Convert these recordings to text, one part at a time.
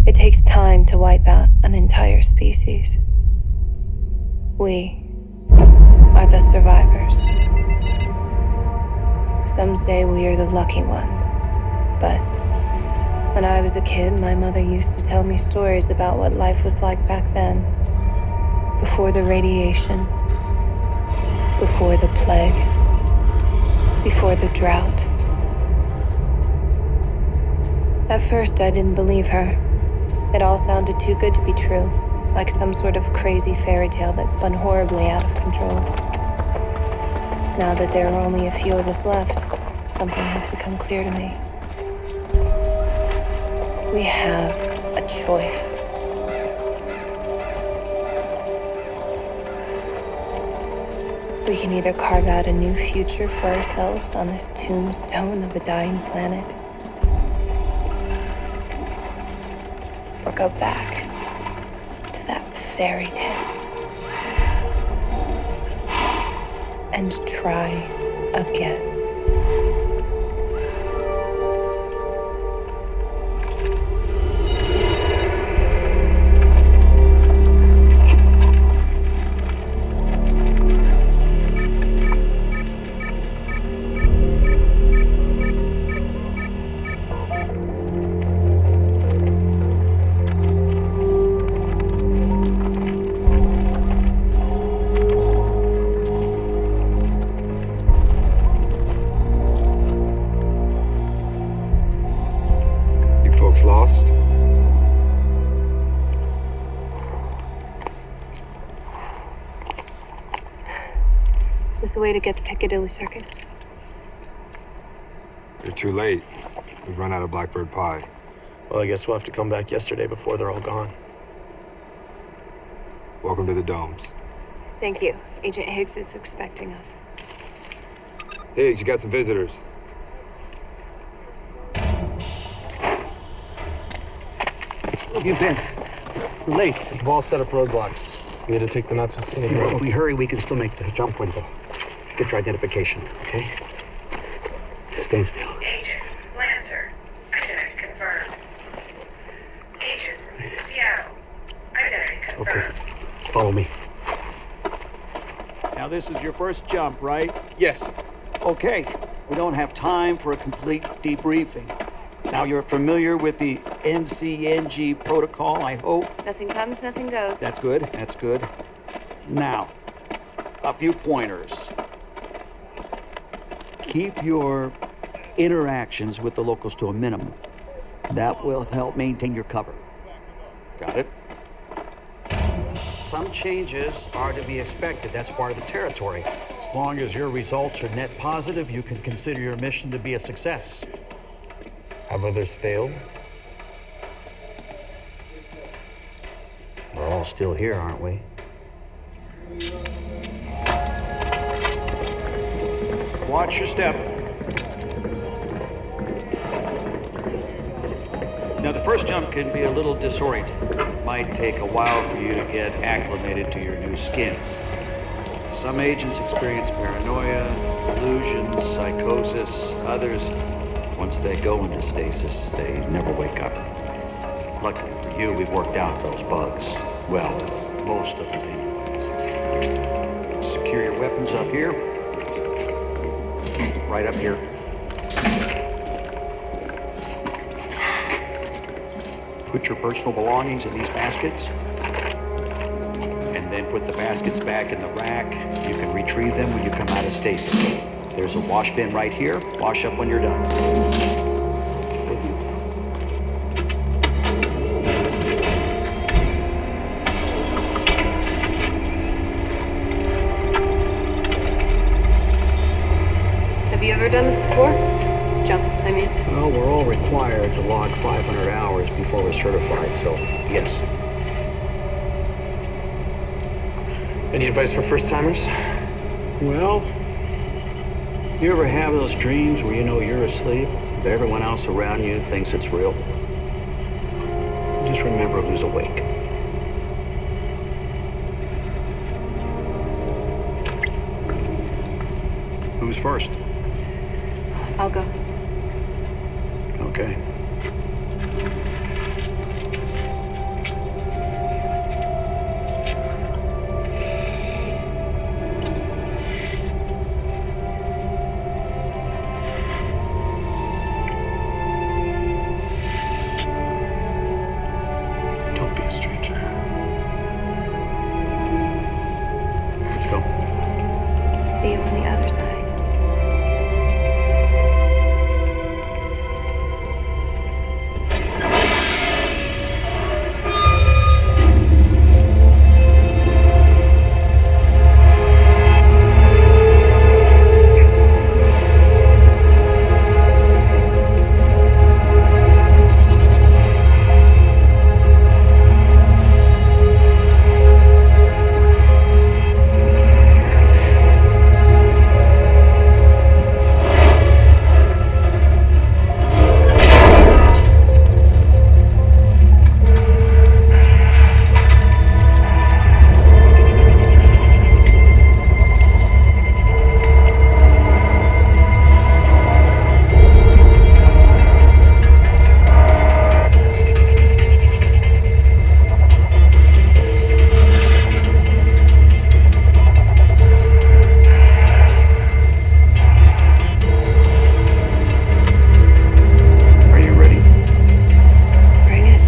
It takes time to wipe out an entire species. We are the survivors. Some say we are the lucky ones, but when I was a kid, my mother used to tell me stories about what life was like back then, before the radiation, before the plague, before the drought. At first, I didn't believe her. It all sounded too good to be true, like some sort of crazy fairy tale that spun horribly out of control. Now that there are only a few of us left, something has become clear to me. We have a choice. We can either carve out a new future for ourselves on this tombstone of a dying planet, or go back to that fairy tale and try again. Lost? Is this the way to get to Piccadilly Circus? You're too late. We've run out of blackbird pie. Well, I guess we'll have to come back yesterday before they're all gone. Welcome to the domes. Thank you. Agent Higgs is expecting us. Higgs, you got some visitors. Where have you been? We're late. We've all set up roadblocks. We need to take the not-so-scenic road. If we hurry, we can still make the jump window. Get your identification, okay? Stand still. Agent Lancer, identity confirmed. Agent Seattle, identity confirmed. Okay, follow me. Now this is your first jump, right? Yes. Okay, we don't have time for a complete debriefing. Now you're familiar with the NCNG protocol, I hope? Nothing comes, nothing goes. That's good, that's good. Now, a few pointers. Keep your interactions with the locals to a minimum. That will help maintain your cover. Got it? Some changes are to be expected. That's part of the territory. As long as your results are net positive, you can consider your mission to be a success. Have others failed? We're all still here, aren't we? Watch your step. Now, the first jump can be a little disorienting. It might take a while for you to get acclimated to your new skins. Some agents experience paranoia, illusions, psychosis. Others, once they go into stasis, they never wake up. Luckily for you, we've worked out those bugs. Well, most of them anyways. Secure your weapons up here. Right up here. Put your personal belongings in these baskets. And then put the baskets back in the rack. You can retrieve them when you come out of stasis. There's a wash bin right here. Wash up when you're done. Have you ever done this before? Jump, I mean. Well, we're all required to log 500 hours before we're certified, so yes. Any advice for first-timers? Well, you ever have those dreams where you know you're asleep, but everyone else around you thinks it's real? Just remember who's awake. Who's first? I'll go. Okay. stranger. Let's go. See you on the other side. Are you ready? Bring it.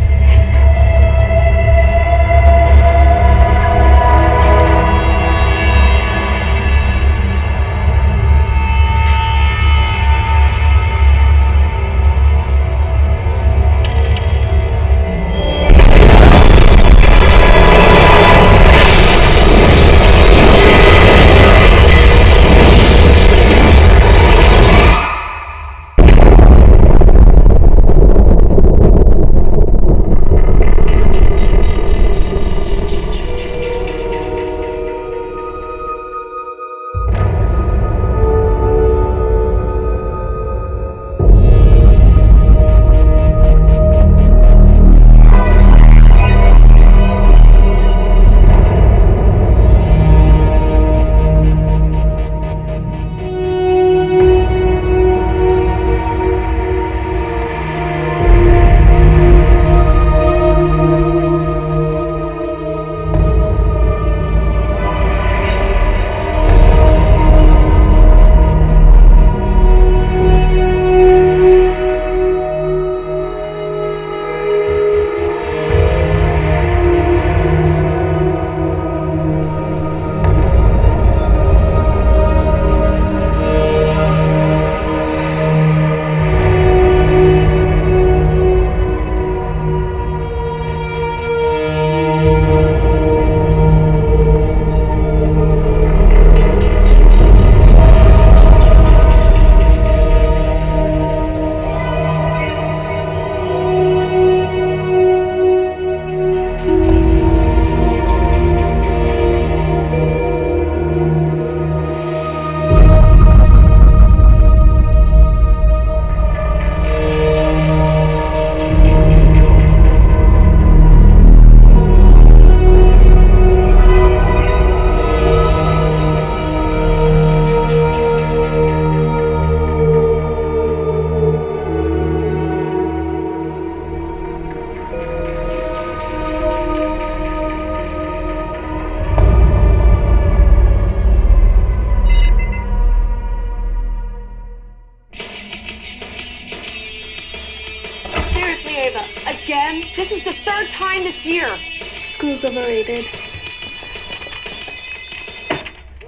Seriously, Ava, again? This is the third time this year. School's overrated.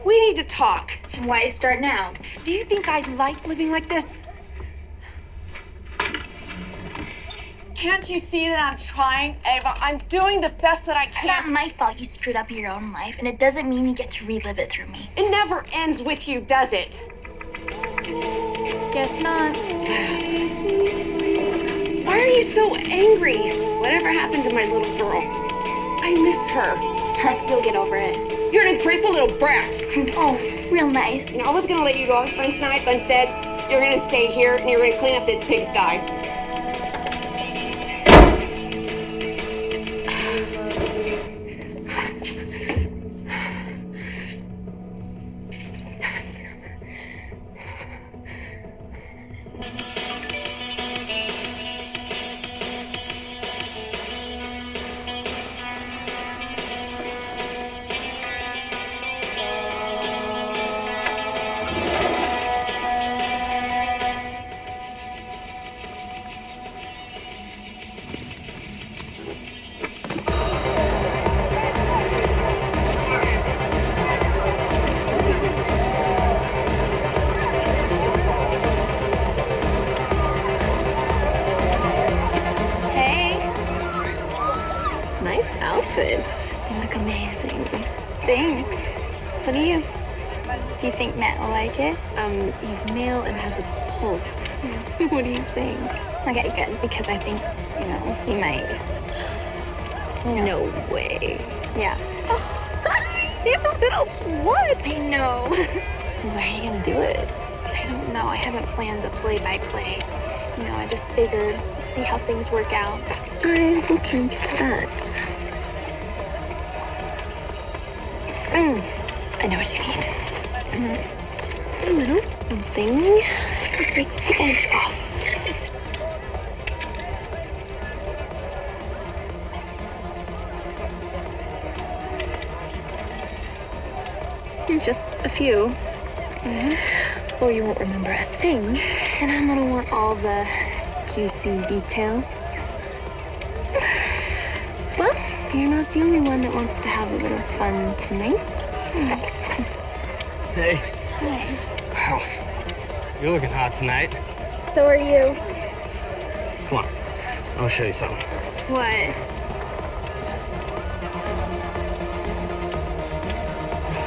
We need to talk. Why start now? Do you think I like living like this? Can't you see that I'm trying, Ava? I'm doing the best that I It's not can. my fault you screwed up your own life, and it doesn't mean you get to relive it through me. It never ends with you, does it? Guess not. Why are you so angry? Whatever happened to my little girl? I miss her. You'll get over it. You're an ungrateful little brat. Oh, real nice. I was gonna let you go out fun tonight, but instead, you're gonna stay here and you're gonna clean up this pigsty. Nice outfit. You look amazing. Thanks. So do you. Do you think Matt will like it? He's male and has a pulse. What do you think? Okay, good. Because I think, he might. No way. Yeah. You little slut. I know. Where are you gonna do it? I don't know. I haven't planned the play-by-play. I just figured see how things work out. I will drink to that. I know what you need. Just a little something to take the edge off. Just a few. Or you won't remember a thing, and I'm gonna want all the juicy details. Well, you're not the only one that wants to have a little fun tonight. Hey. Hi. Wow. You're looking hot tonight. So are you. Come on. I'll show you something. What?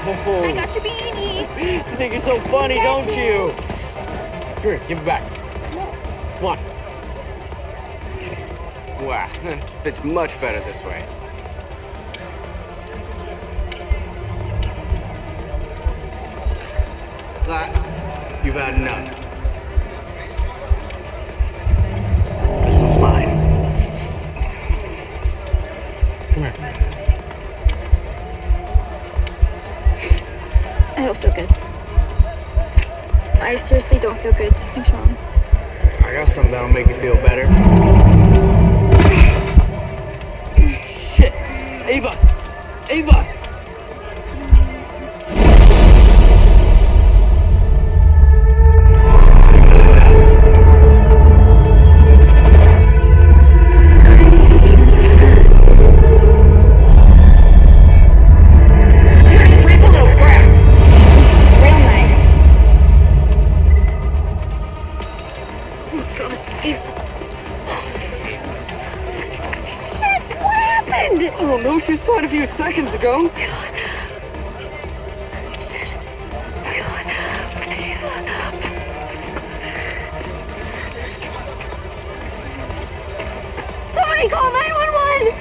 Oh, I got your beanie. you think you're so funny, don't you? Here, give it back. No. Come on. Wow, fits much better this way. You've had enough. This one's mine. Come here. I don't feel good. I seriously don't feel good. Something's wrong. I got something that'll make you feel better. Shit! Ava! Ava! Oh no, she was fine a few seconds ago. Somebody call 911!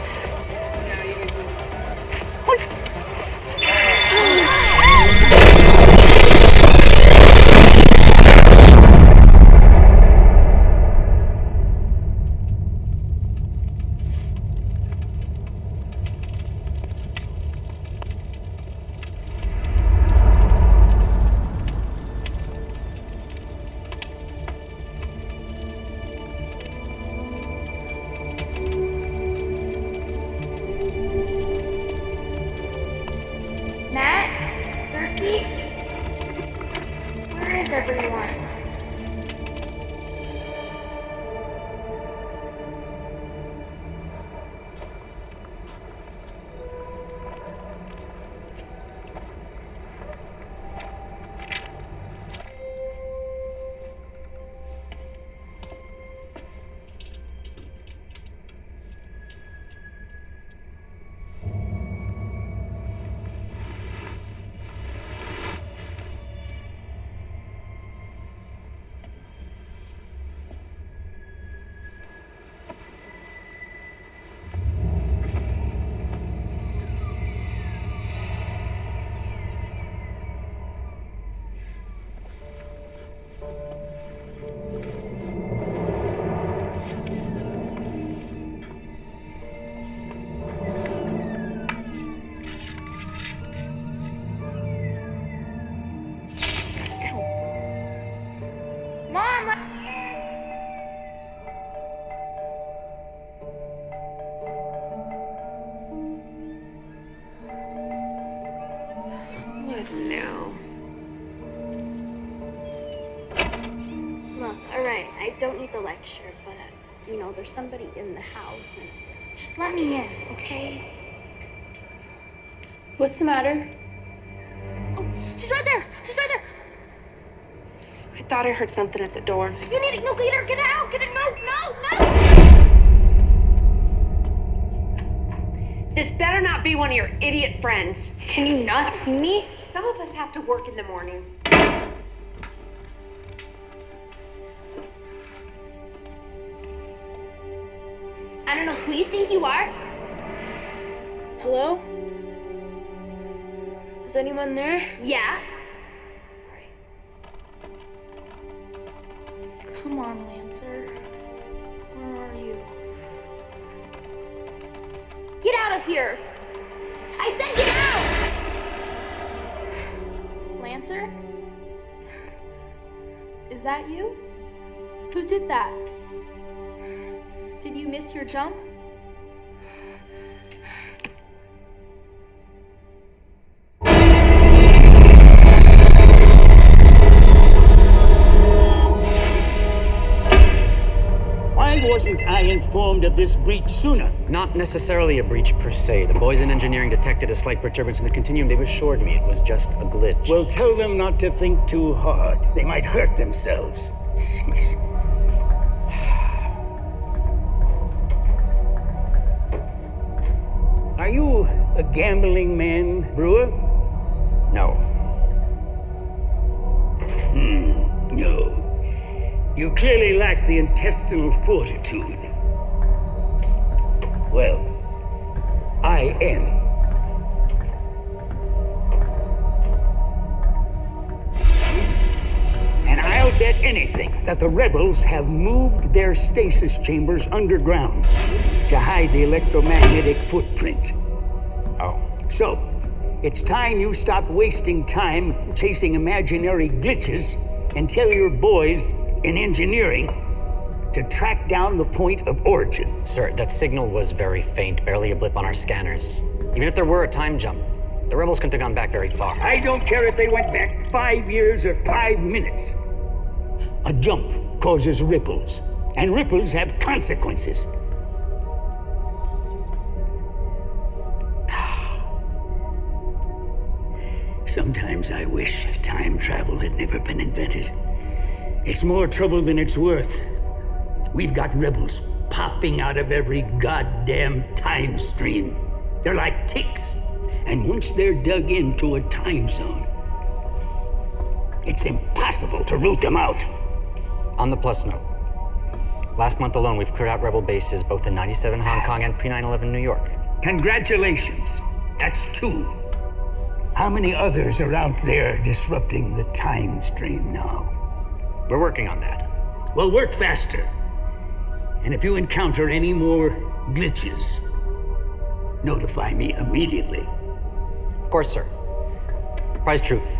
What now? Look, all right, I don't need the lecture, but, there's somebody in the house, and just let me in, okay? What's the matter? Oh, she's right there! She's right there! I thought I heard something at the door. You need it! No, get her! Get her out! Get her! No! This better not be one of your idiot friends. Can you not see me? Some of us have to work in the morning. I don't know who you think you are. Hello? Is anyone there? Yeah? Come on, Lancer. Where are you? Get out of here! I said get out! Lancer? Is that you? Who did that? Did you miss your jump? Why wasn't I informed of this breach sooner? Not necessarily a breach per se. The boys in engineering detected a slight perturbance in the continuum. They've assured me it was just a glitch. Well, tell them not to think too hard. They might hurt themselves. Jeez. Are you a gambling man, Brewer? No. No. You clearly lack the intestinal fortitude. Well, I am. And I'll bet anything that the rebels have moved their stasis chambers underground to hide the electromagnetic footprint. Oh. So, it's time you stop wasting time chasing imaginary glitches and tell your boys in engineering to track down the point of origin. Sir, that signal was very faint, barely a blip on our scanners. Even if there were a time jump, the rebels couldn't have gone back very far. I don't care if they went back 5 years or 5 minutes. A jump causes ripples, and ripples have consequences. Sometimes I wish time travel had never been invented. It's more trouble than it's worth. We've got rebels popping out of every goddamn time stream. They're like ticks. And once they're dug into a time zone, it's impossible to root them out. On the plus note, last month alone, we've cleared out rebel bases both in 97 Hong Kong and pre-9/11 New York. Congratulations. That's 2. How many others are out there disrupting the time stream now? We're working on that. Well, work faster. And if you encounter any more glitches, notify me immediately. Of course, sir. Prize truth.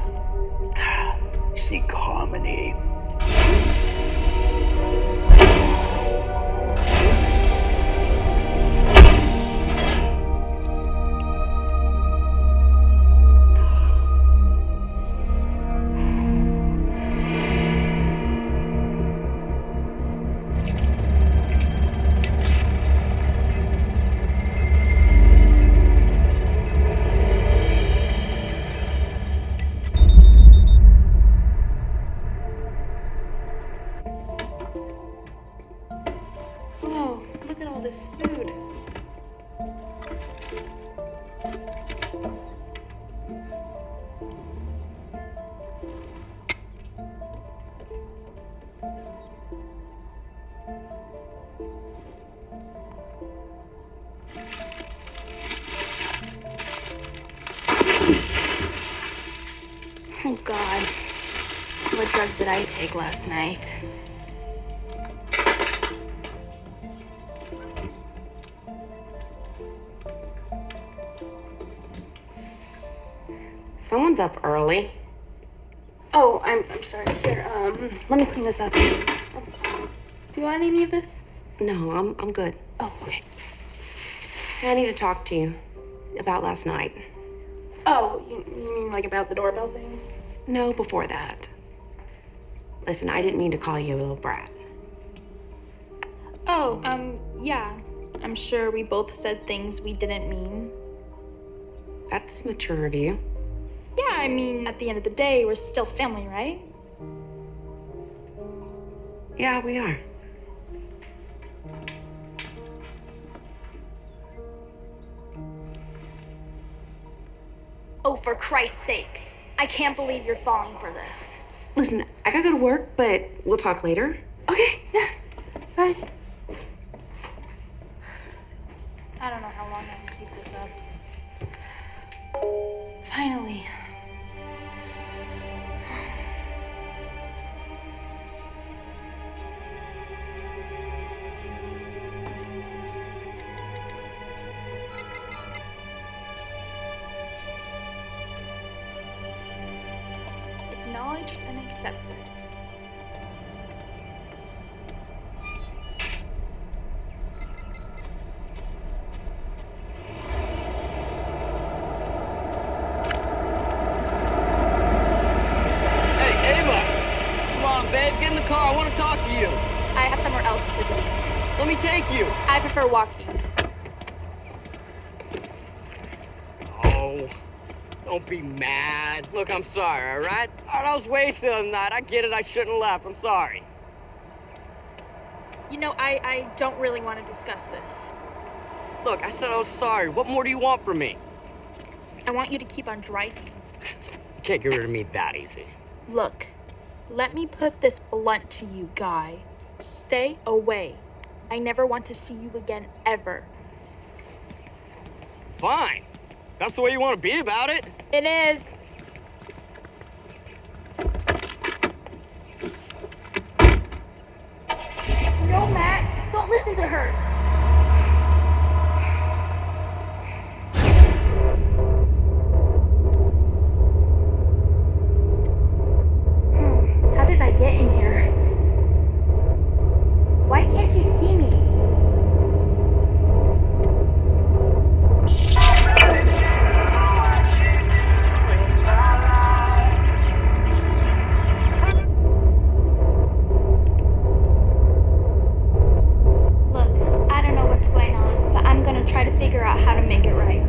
Seek harmony. Whoa, look at all this food. Oh, God. What drugs did I take last night? Someone's up early. Oh, I'm sorry. Here, let me clean this up. Do you want any of this? No, I'm good. Oh, okay. I need to talk to you about last night. Oh, you mean like about the doorbell thing? No, before that. Listen, I didn't mean to call you a little brat. Oh, yeah. I'm sure we both said things we didn't mean. That's mature of you. Yeah, I mean, at the end of the day, we're still family, right? Yeah, we are. Oh, for Christ's sakes. I can't believe you're falling for this. Listen, I gotta go to work, but we'll talk later. Okay, yeah. Bye. I don't know how long I can keep this up. Finally. Acknowledged and accepted. Get in the car, I want to talk to you. I have somewhere else to be. Let me take you. I prefer walking. Oh, don't be mad. Look, I'm sorry, all right? I was wasted on that. I get it, I shouldn't have left. I'm sorry. You know, I don't really want to discuss this. Look, I said I was sorry. What more do you want from me? I want you to keep on driving. You can't get rid of me that easy. Look, let me put this blunt to you, Guy. Stay away. I never want to see you again, ever. Fine. That's the way you want to be about it. It is. No, Matt. Don't listen to her. How did I get in here? Why can't you see me? Look, I don't know what's going on, but I'm gonna try to figure out how to make it right.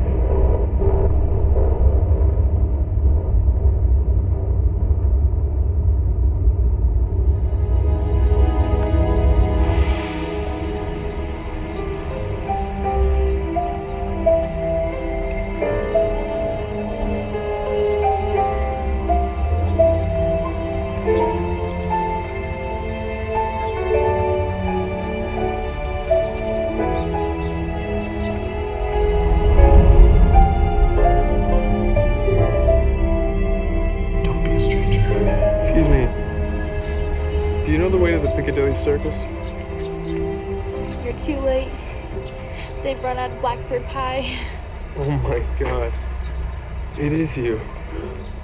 Excuse me. Do you know the way to the Piccadilly Circus? You're too late. They've run out of blackbird pie. Oh my god. It is you.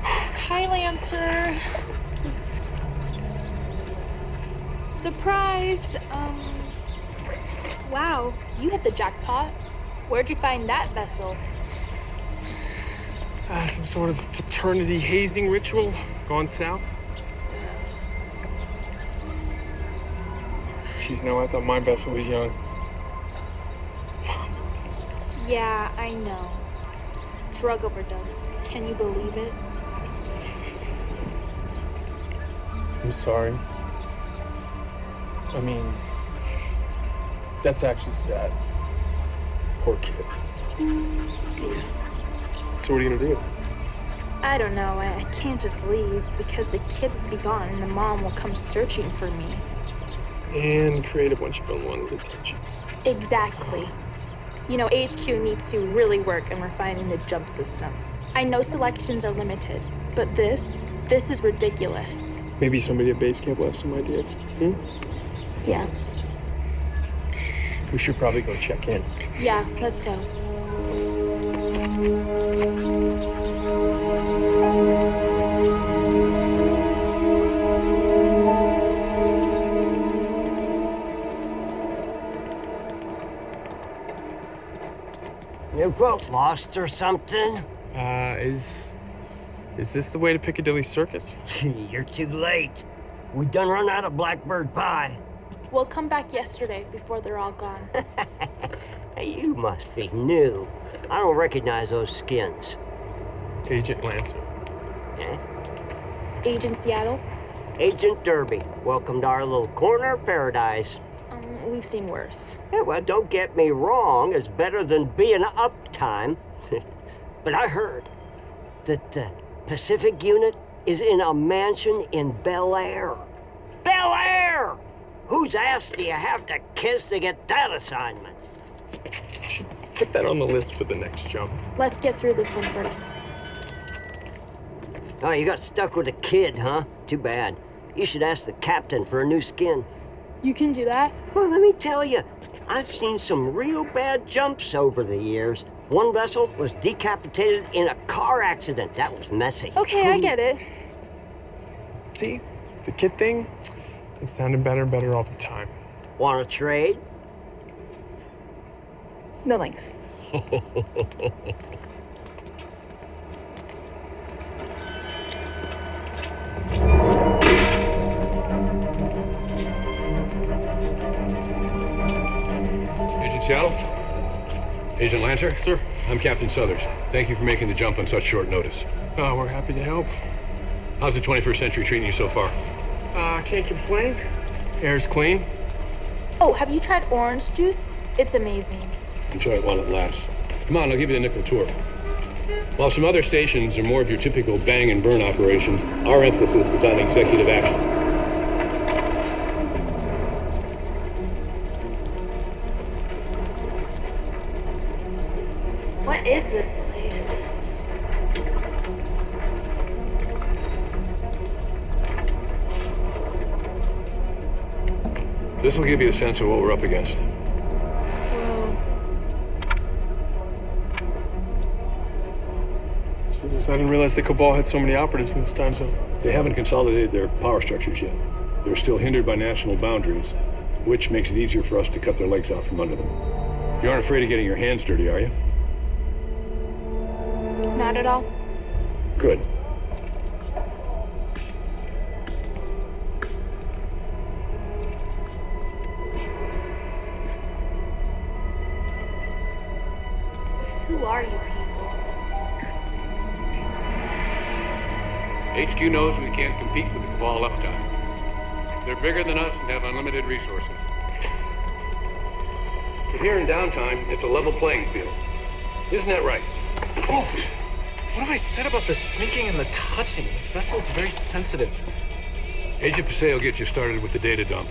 Hi, Lancer. Surprise! Wow, you hit the jackpot. Where'd you find that vessel? Some sort of fraternity hazing ritual gone south. Jeez, no, I thought my vessel was young. Yeah, I know. Drug overdose. Can you believe it? I'm sorry. I mean, that's actually sad. Poor kid. Yeah. So what are you gonna do? I don't know. I can't just leave because the kid will be gone and the mom will come searching for me. And create a bunch of unwanted attention. Exactly. You know, HQ needs to really work in refining the jump system. I know selections are limited, but this is ridiculous. Maybe somebody at base camp will have some ideas. Yeah. We should probably go check in. Yeah, let's go. You folks lost or something? Is this the way to Piccadilly Circus? You're too late. We done run out of blackbird pie. We'll come back yesterday before they're all gone. Hey, you must be new. I don't recognize those skins. Agent Lancer. Eh? Agent Seattle? Agent Derby. Welcome to our little corner of paradise. We've seen worse. Yeah, well, don't get me wrong. It's better than being uptime. But I heard that the Pacific unit is in a mansion in Bel Air. Bel Air! Whose ass do you have to kiss to get that assignment? Put that on the list for the next jump. Let's get through this one first. Oh, you got stuck with a kid, huh? Too bad. You should ask the captain for a new skin. You can do that? Well, let me tell you, I've seen some real bad jumps over the years. One vessel was decapitated in a car accident. That was messy. Okay, I get it. See, the kid thing, it sounded better and better all the time. Want to trade? No thanks. Agent Seattle? Agent Lancer? Sir? I'm Captain Southers. Thank you for making the jump on such short notice. We're happy to help. How's the 21st century treating you so far? Can't complain. Air's clean. Oh, have you tried orange juice? It's amazing. Enjoy it while it lasts. Come on, I'll give you the nickel tour. While some other stations are more of your typical bang and burn operation, our emphasis is on executive action. What is this place? This will give you a sense of what we're up against. Jesus, I didn't realize the Cabal had so many operatives in this time zone. They haven't consolidated their power structures yet. They're still hindered by national boundaries, which makes it easier for us to cut their legs out from under them. You aren't afraid of getting your hands dirty, are you? Not at all. Good. Who are you people? HQ knows we can't compete with the Cabal uptime. They're bigger than us and have unlimited resources. But here in downtime, it's a level playing field. Isn't that right? Oh, what have I said about the sneaking and the touching? This vessel's very sensitive. Agent Paseo will get you started with the data dump.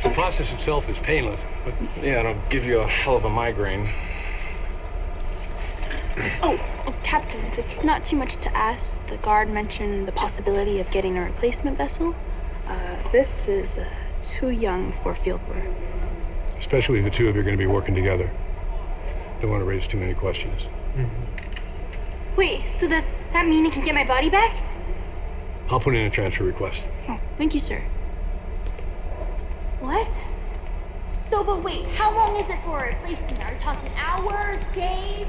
The process itself is painless, but Yeah, it'll give you a hell of a migraine. Oh, Captain, if it's not too much to ask, the guard mentioned the possibility of getting a replacement vessel. This is too young for field work. especially if the two of you are going to be working together. Don't want to raise too many questions. Wait, so does that mean I can get my body back? I'll put in a transfer request. Oh, thank you, sir. What? So, but wait, how long is it for a replacement? Are we talking hours, days?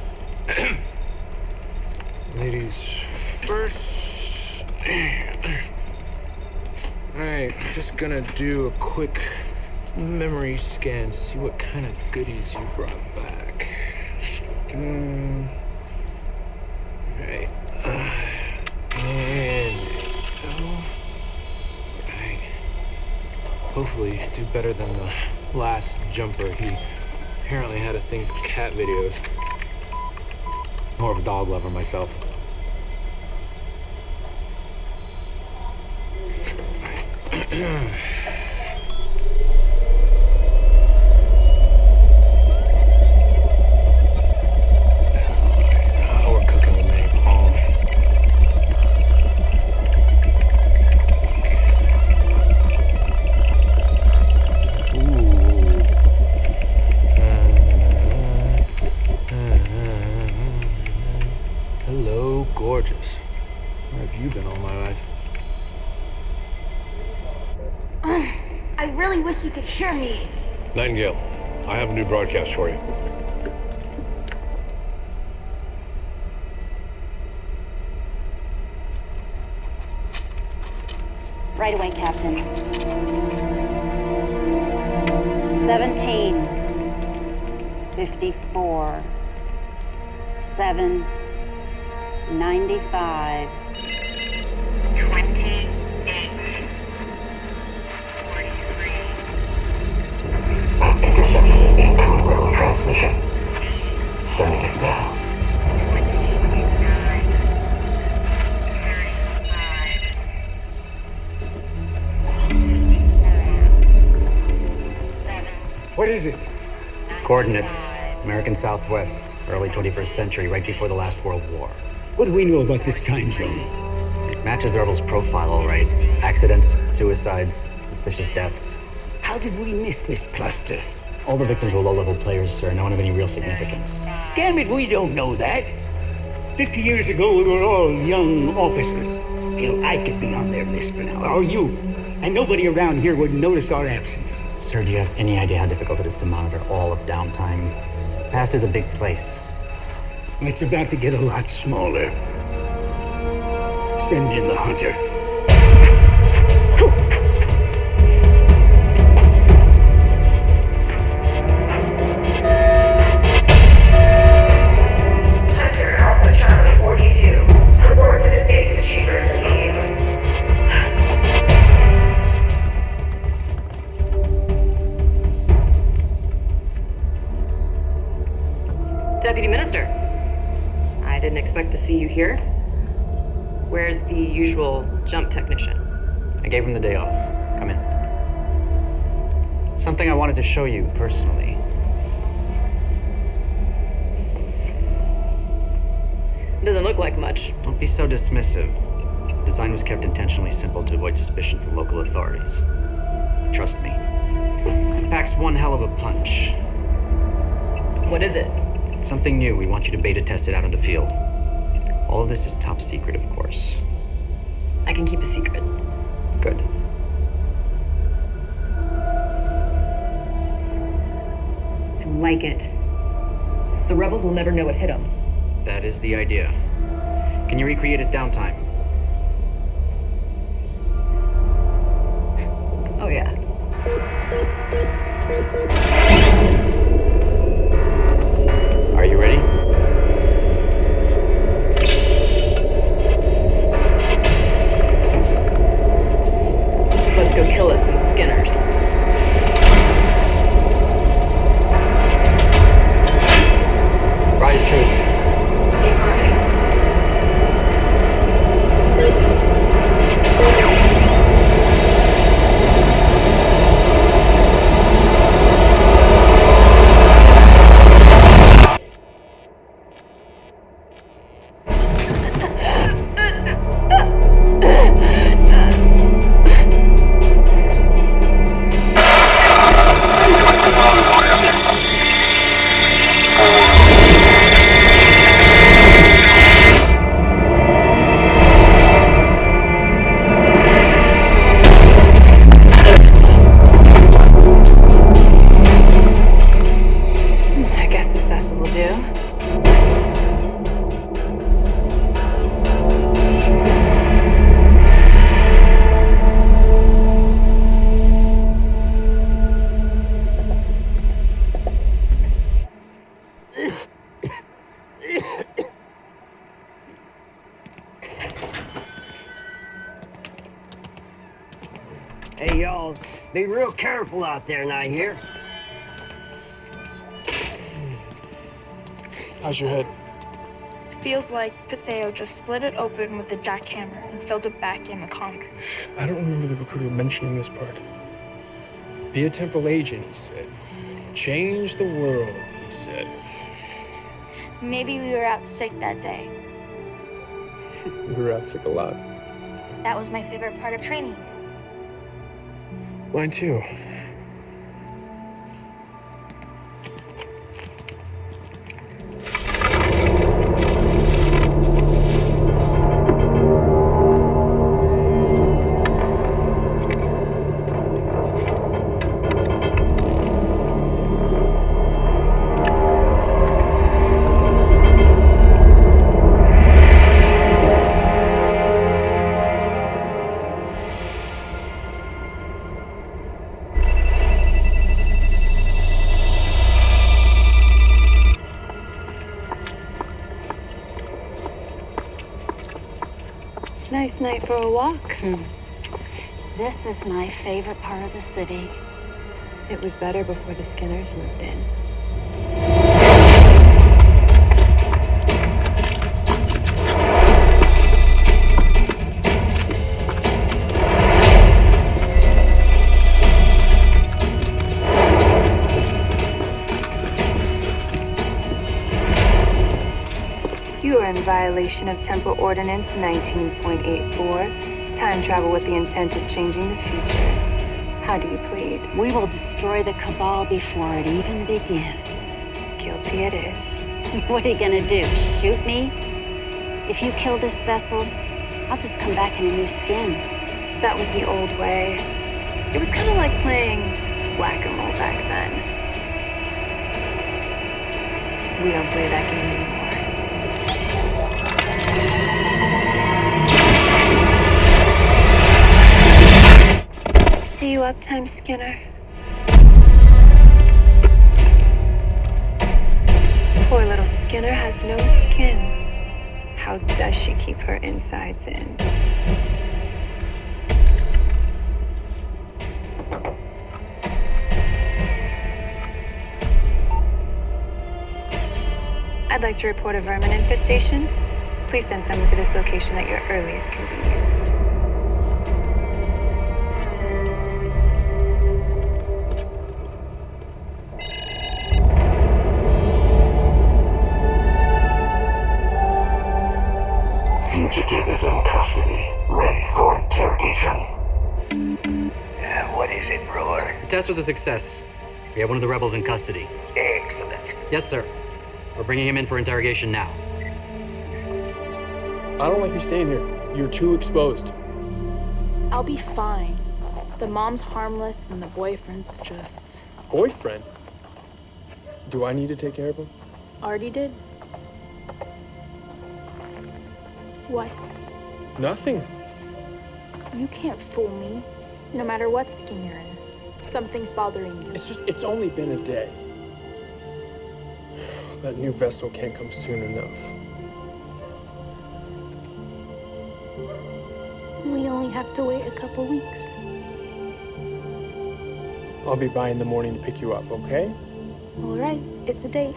Ladies first. Alright, just gonna do a quick memory scan, see what kind of goodies you brought back. Alright. And go. Right. Hopefully do better than the last jumper. He apparently had a thing for cat videos. More of a dog lover myself. We're cooking with napalm. Hello, gorgeous. Where have you been all my life? I really wish you could hear me. Nightingale, I have a new broadcast for you. Right away, Captain. 17. 54. 7. 95. 28. 43. Intercepted an incoming rebel transmission. Sending it now. 29. is it? Coordinates. American Southwest, early 21st century, right before the last World War. What do we know about this time zone? Matches the rebels' profile, all right. Accidents, suicides, suspicious deaths. How did we miss this cluster? All the victims were low-level players, sir. No one of any real significance. Damn it, we don't know that. 50 years ago, we were all young officers. Hell, I could be on their list for now, or you. And nobody around here would notice our absence. Sir, do you have any idea how difficult it is to monitor all of downtime? Past is a big place. It's about to get a lot smaller. Send in the hunter. Hunter, Alpha Charlie 42. Report to the Stasis chambers immediately. Deputy Minister, I didn't expect to see you here. Where's the usual jump technician? I gave him the day off. Come in. Something I wanted to show you personally. Doesn't look like much. Don't be so dismissive. The design was kept intentionally simple to avoid suspicion from local authorities. Trust me. It packs one hell of a punch. What is it? Something new. We want you to beta test it out in the field. All of this is top secret, of course. I can keep a secret. Good. I like it. The rebels will never know what hit them. That is the idea. Can you recreate it downtime? Oh, yeah. Are you ready? Let's go kill us some Skinners. Rise true. Hey, y'all, be real careful out there now, here. How's your head? Feels like Paseo just split it open with a jackhammer and filled it back in the concrete. I don't remember the recruiter mentioning this part. Be a temporal agent, he said. Change the world, he said. Maybe we were out sick that day. We were out sick a lot. That was my favorite part of training. Mine too. Nice night for a walk. This is my favorite part of the city. It was better before the Skinners moved in. You are in violation of Temple Ordinance 19.84, time travel with the intent of changing the future. How do you plead? We will destroy the Cabal before it even begins. Guilty it is. What are you gonna do, shoot me? If you kill this vessel, I'll just come back in a new skin. That was the old way. It was kind of like playing whack-a-mole back then. We don't play that game anymore. See you uptime, Skinner. Poor little Skinner has no skin. How does she keep her insides in? I'd like to report a vermin infestation. Please send someone to this location at your earliest convenience. Fugitive is in custody, ready for interrogation. What is it, Roar? The test was a success. We have one of the rebels in custody. Excellent. Yes, sir. We're bringing him in for interrogation now. I don't like you staying here. You're too exposed. I'll be fine. The mom's harmless and the boyfriend's just... Boyfriend? Do I need to take care of him? Already did. What? Nothing. You can't fool me. No matter what skin you're in. Something's bothering you. It's only been a day. That new vessel can't come soon enough. We only have to wait a couple weeks. I'll be by in the morning to pick you up, okay? All right, it's a date.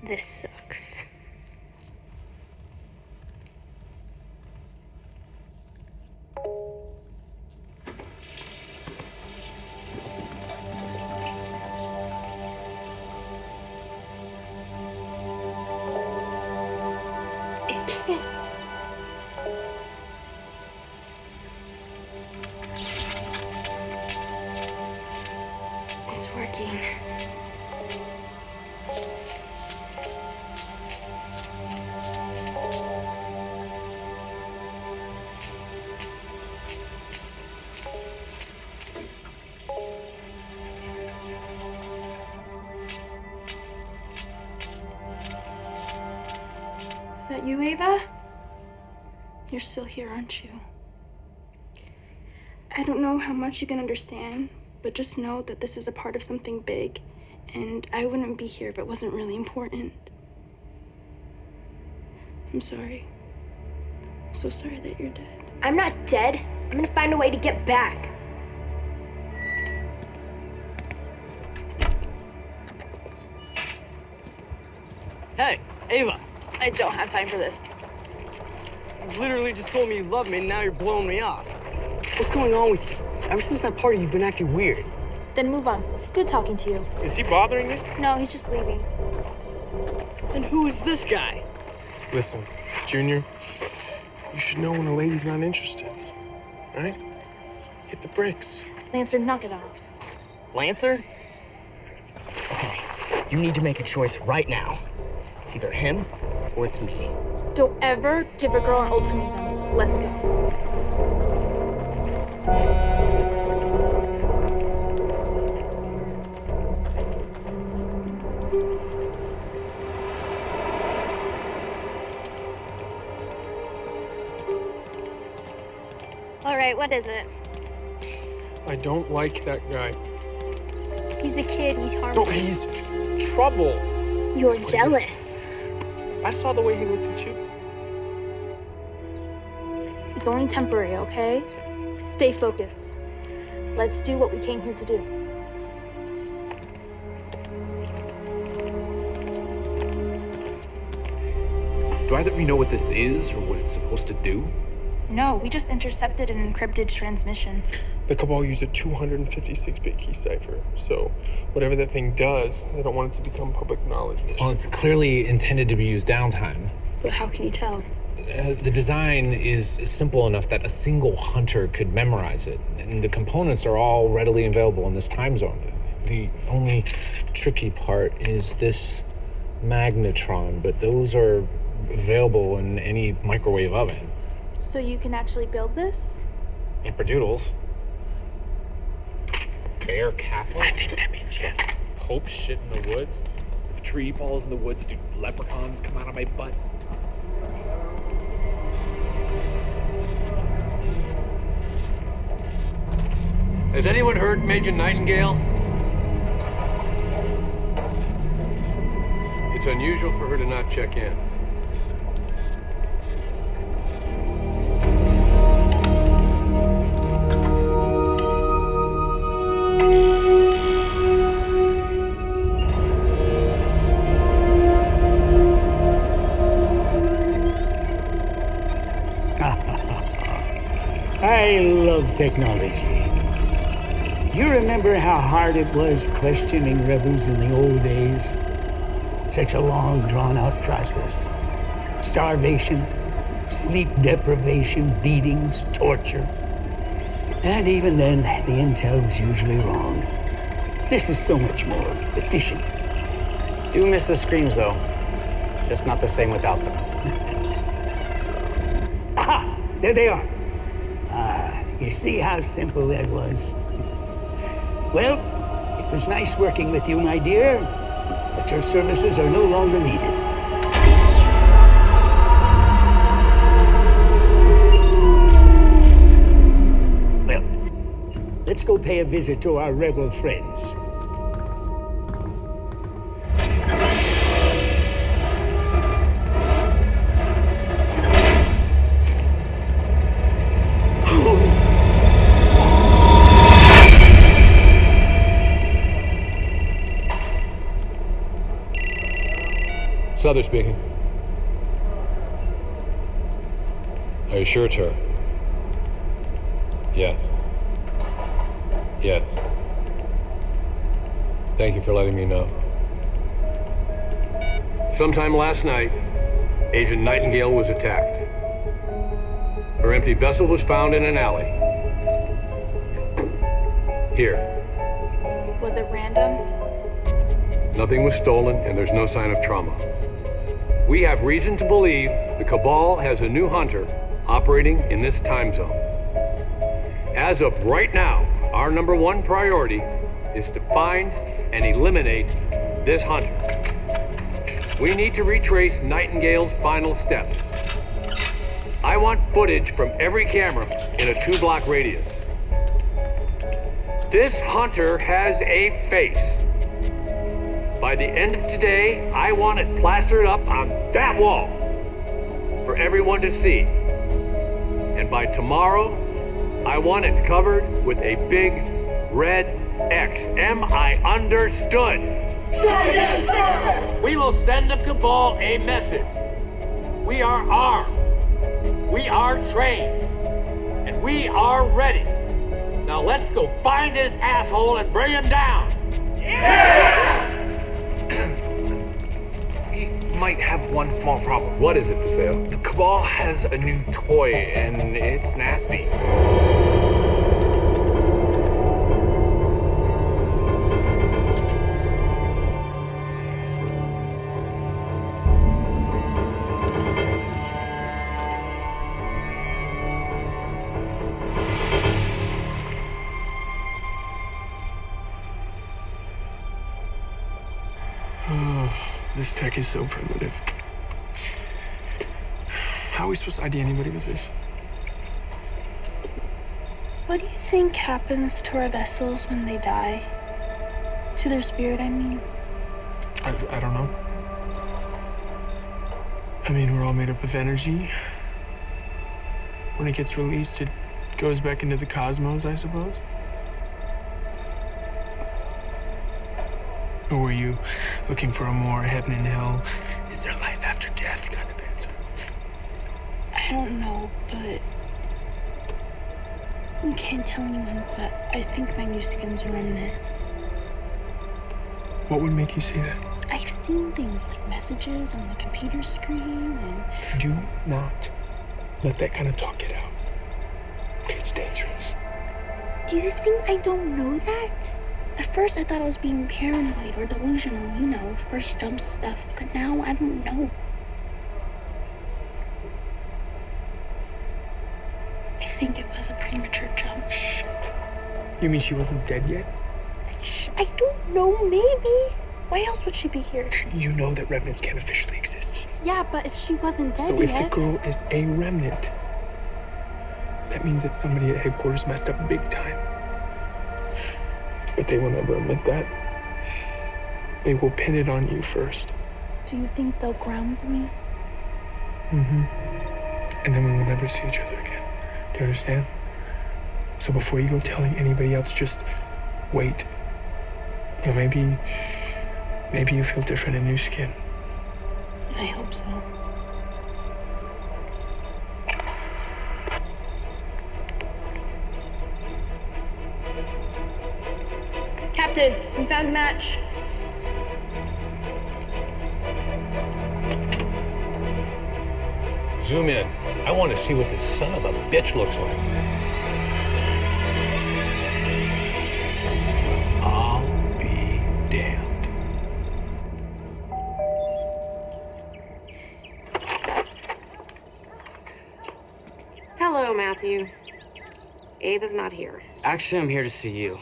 This sucks. It's working. Is that you, Ava? You're still here, aren't you? I don't know how much you can understand, but just know that this is a part of something big, and I wouldn't be here if it wasn't really important. I'm sorry. I'm so sorry that you're dead. I'm not dead. I'm gonna find a way to get back. Hey, Ava. I don't have time for this. You literally just told me you love me and now you're blowing me off. What's going on with you? Ever since that party, you've been acting weird. Then move on. Good talking to you. Is he bothering you? No, he's just leaving. And who is this guy? Listen, Junior, you should know when a lady's not interested, right? Hit the bricks. Lancer, knock it off. Lancer? Okay, you need to make a choice right now. It's either him or it's me. Don't ever give a girl an ultimatum. Let's go. All right, what is it? I don't like that guy. He's a kid. He's harmless. No, he's trouble. You're That's what he jealous. I saw the way he looked at you. It's only temporary, okay? Stay focused. Let's do what we came here to do. Do either of you know what this is or what it's supposed to do? No, we just intercepted an encrypted transmission. The Cabal used a 256-bit key cipher, so whatever that thing does, they don't want it to become public knowledge. Well, it's clearly intended to be used downtime. But how can you tell? The design is simple enough that a single hunter could memorize it, and the components are all readily available in this time zone. The only tricky part is this magnetron, but those are available in any microwave oven. So you can actually build this? Amperdoodles. Bear Catholic? I think that means yes. Pope shit in the woods? If a tree falls in the woods, do leprechauns come out of my butt? Has anyone heard from Agent Nightingale? It's unusual for her to not check in. I love technology. You remember how hard it was questioning rebels in the old days? Such a long, drawn-out process. Starvation, sleep deprivation, beatings, torture. And even then, the intel was usually wrong. This is so much more efficient. Do miss the screams, though. Just not the same without them. Aha! There they are. You see how simple that was? Well, it was nice working with you, my dear, but your services are no longer needed. Well, let's go pay a visit to our rebel friends. Souther speaking. Are you sure it's her? Yeah. Yes. Thank you for letting me know. Sometime last night, Agent Nightingale was attacked. Her empty vessel was found in an alley. Here. Was it random? Nothing was stolen, and there's no sign of trauma. We have reason to believe the Cabal has a new hunter operating in this time zone. As of right now, our #1 priority is to find and eliminate this hunter. We need to retrace Nightingale's final steps. I want footage from every camera in a 2-block radius. This hunter has a face. By the end of today, I want it plastered up on that wall for everyone to see. And by tomorrow, I want it covered with a big red X. Am I understood? Sir, yes, sir! We will send the Cabal a message. We are armed. We are trained. And we are ready. Now let's go find this asshole and bring him down. Yeah! We might have one small problem. What is it, Paseo? The Cabal has a new toy, and it's nasty. This tech is so primitive. How are we supposed to ID anybody with this? What do you think happens to our vessels when they die? To their spirit, I mean. I don't know. I mean, we're all made up of energy. When it gets released, it Goes back into the cosmos, I suppose? Or were you looking for a more heaven and hell, is there life after death kind of answer? I don't know, but you can't tell anyone, but I think my new skin's a remnant. What would make you say that? I've seen things like messages on the computer screen and... Do not let that kind of talk get out. It's dangerous. Do you think I don't know that? At first I thought I was being paranoid or delusional, you know, first jump stuff, but now I don't know. I think it was a premature jump. Shit. You mean she wasn't dead yet? I don't know, maybe. Why else would she be here? You know that remnants can't officially exist. Yeah, but if she wasn't dead So if yet... the girl is a remnant, that means that somebody at headquarters messed up big time. But they will never admit that. They will pin it on you first. Do you think they'll ground me? Mm-hmm. And then we will never see each other again. Do you understand? So before you go telling anybody else, just wait. You know, maybe you feel different in new skin. I hope so. Captain, we found a match. Zoom in. I want to see what this son of a bitch looks like. I'll be damned. Hello, Matthew. Ava's not here. Actually, I'm here to see you.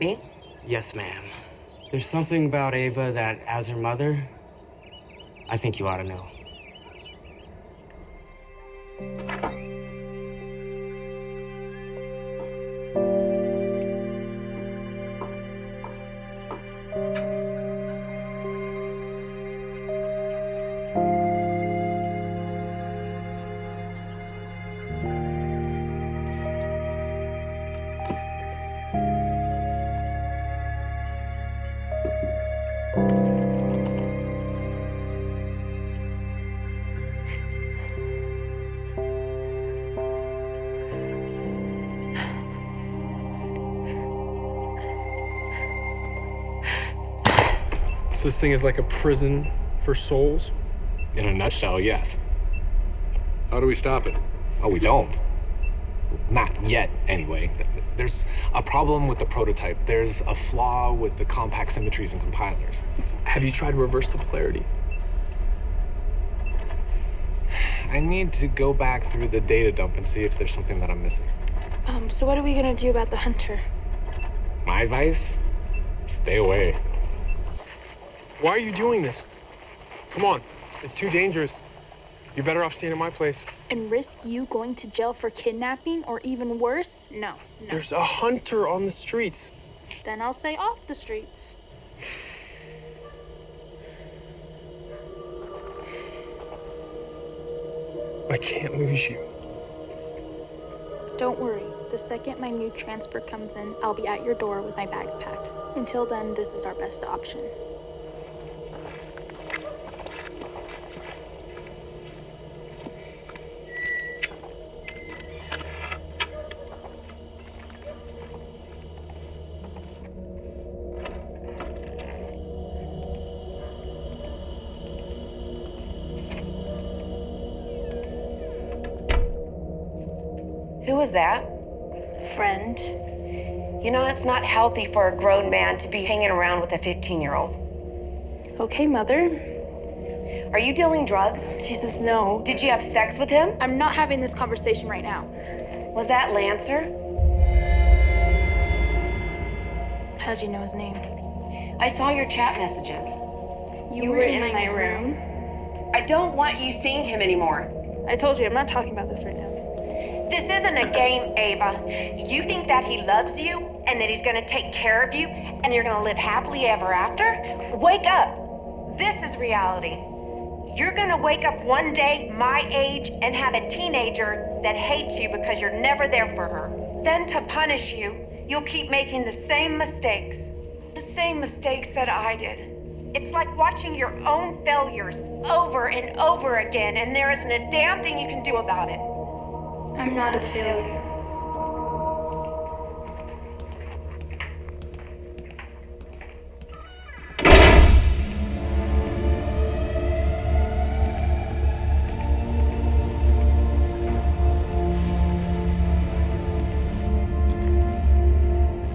Me? Yes, ma'am. There's something about Ava that, as her mother, I think you ought to know. So this thing is like a prison for souls? In a nutshell, yes. How do we stop it? Oh, we don't. Not yet, anyway. There's a problem with the prototype. There's a flaw with the compact symmetries and compilers. Have you tried to reverse the polarity? I need to go back through the data dump and see if there's something that I'm missing. So what are we gonna do about the hunter? My advice? Stay away. Why are you doing this? Come on, it's too dangerous. You're better off staying at my place. And risk you going to jail for kidnapping or even worse? No. There's a hunter on the streets. Then I'll say off the streets. I can't lose you. Don't worry. The second my new transfer comes in, I'll be at your door with my bags packed. Until then, this is our best option. Who was that? Friend. You know, it's not healthy for a grown man to be hanging around with a 15-year-old. Okay, Mother. Are you dealing drugs? Jesus, no. Did you have sex with him? I'm not having this conversation right now. Was that Lancer? How'd you know his name? I saw your chat messages. You were in my room? I don't want you seeing him anymore. I told you, I'm not talking about this right now. This isn't a game, Ava. You think that he loves you and that he's gonna take care of you and you're gonna live happily ever after? Wake up. This is reality. You're gonna wake up one day my age and have a teenager that hates you because you're never there for her. Then to punish you, you'll keep making the same mistakes. The same mistakes that I did. It's like watching your own failures over and over again, and there isn't a damn thing you can do about it. I'm not a failure.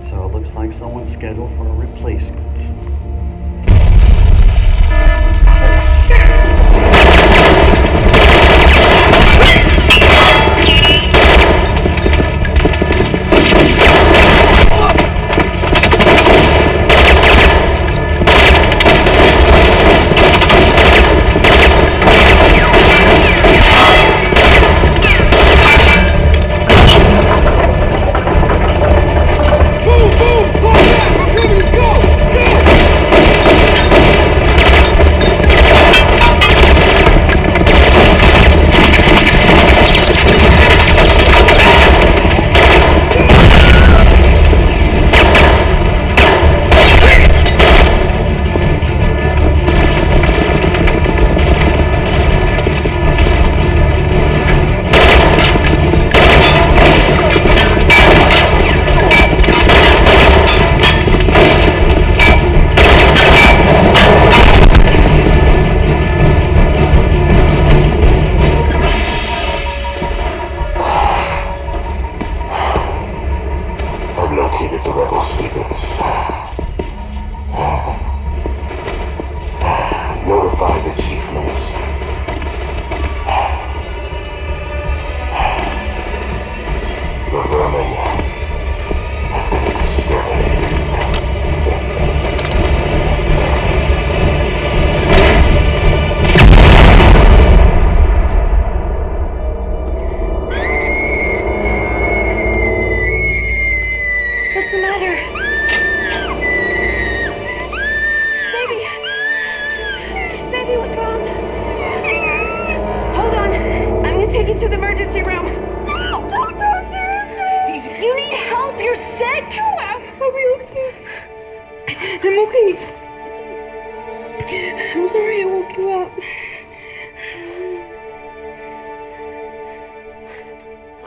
So it looks like someone's scheduled for a replacement.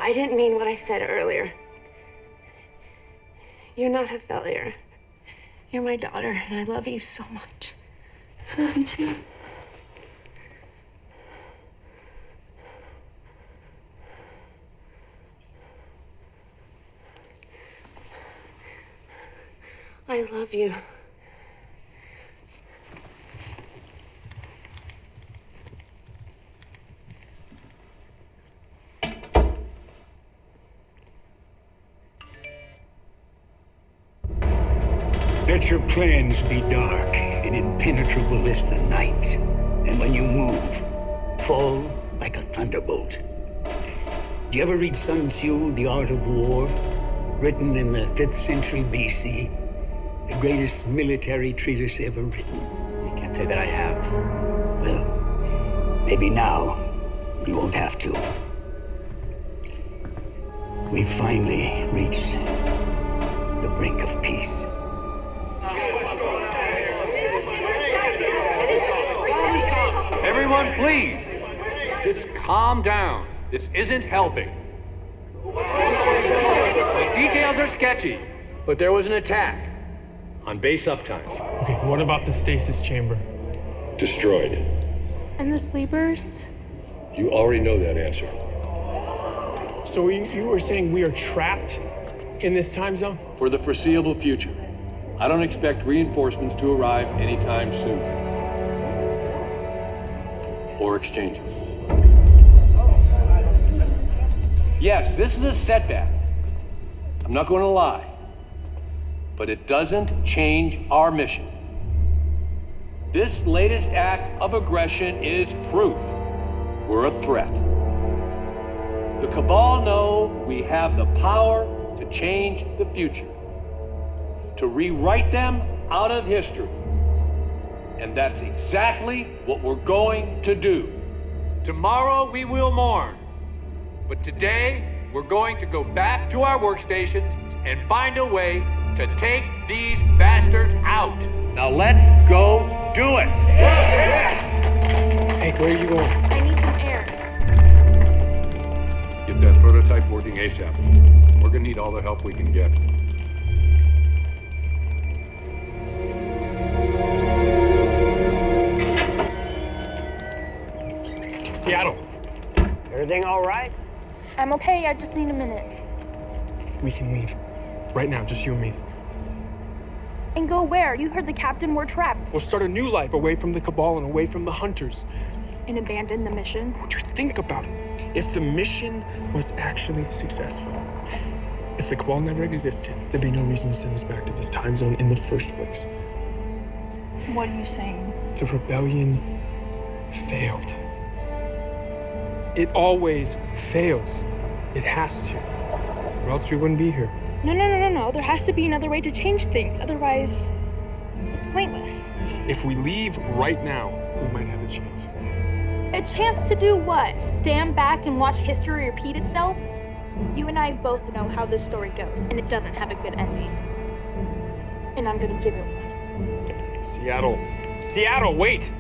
I didn't mean what I said earlier. You're not a failure. You're my daughter, and I love you so much. I love you too. I love you. Let your plans be dark and impenetrable as the night. And when you move, fall like a thunderbolt. Do you ever read Sun Tzu, The Art of War? Written in the 5th century BC. The greatest military treatise ever written. I can't say that I have. Well, maybe now you won't have to. We've finally reached the brink of peace. Everyone, please, just calm down. This isn't helping. The details are sketchy, but there was an attack on base uptime. Okay, what about the stasis chamber? Destroyed. And the sleepers? You already know that answer. So you were saying we are trapped in this time zone? For the foreseeable future. I don't expect reinforcements to arrive anytime soon. Or exchanges. Yes, this is a setback. I'm not going to lie. But it doesn't change our mission. This latest act of aggression is proof we're a threat. The Cabal know we have the power to change the future, to rewrite them out of history. And that's exactly what we're going to do. Tomorrow we will mourn. But today, we're going to go back to our workstations and find a way to take these bastards out. Now let's go do it. Hey, where are you going? I need some air. Get that prototype working ASAP. We're gonna need all the help we can get. Seattle. Everything all right? I'm okay, I just need a minute. We can leave. Right now, just you and me. And go where? You heard the captain, we're trapped. We'll start a new life away from the Cabal and away from the Hunters. And abandon the mission? Just think about it. If the mission was actually successful, if the Cabal never existed, there'd be no reason to send us back to this time zone in the first place. What are you saying? The rebellion failed. It always fails. It has to. Or else we wouldn't be here. No. There has to be another way to change things. Otherwise, it's pointless. If we leave right now, we might have a chance. A chance to do what? Stand back and watch history repeat itself? You and I both know how this story goes, and it doesn't have a good ending. And I'm gonna give it one. Seattle. Seattle, wait!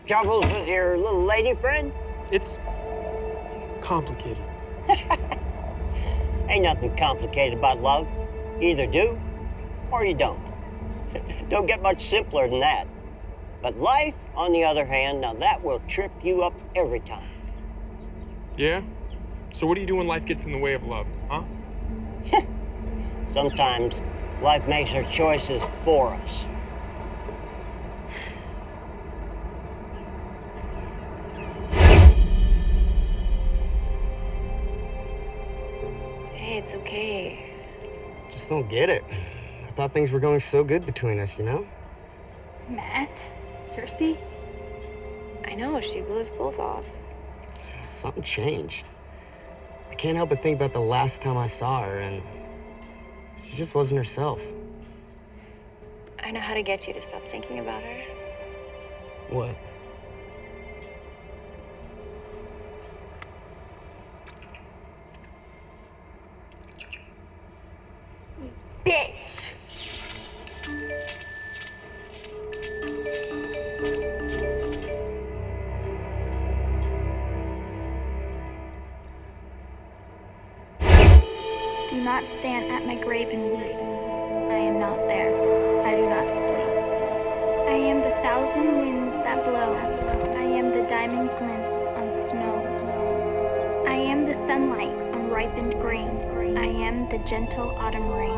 Troubles with your little lady friend? It's complicated. Ain't nothing complicated about love. You either do or you don't. Don't get much simpler than that. But life, on the other hand, now that will trip you up every time. Yeah? So what do you do when life gets in the way of love, huh? Sometimes life makes our choices for us. Hey, it's okay. Just don't get it. I thought things were going so good between us, you know? Matt? Cersei? I know, she blew us both off. Something changed. I can't help but think about the last time I saw her, and she just wasn't herself. I know how to get you to stop thinking about her. What? Bitch! Do not stand at my grave and weep. I am not there. I do not sleep. I am the thousand winds that blow. I am the diamond glints on snow. I am the sunlight on ripened grain. I am the gentle autumn rain.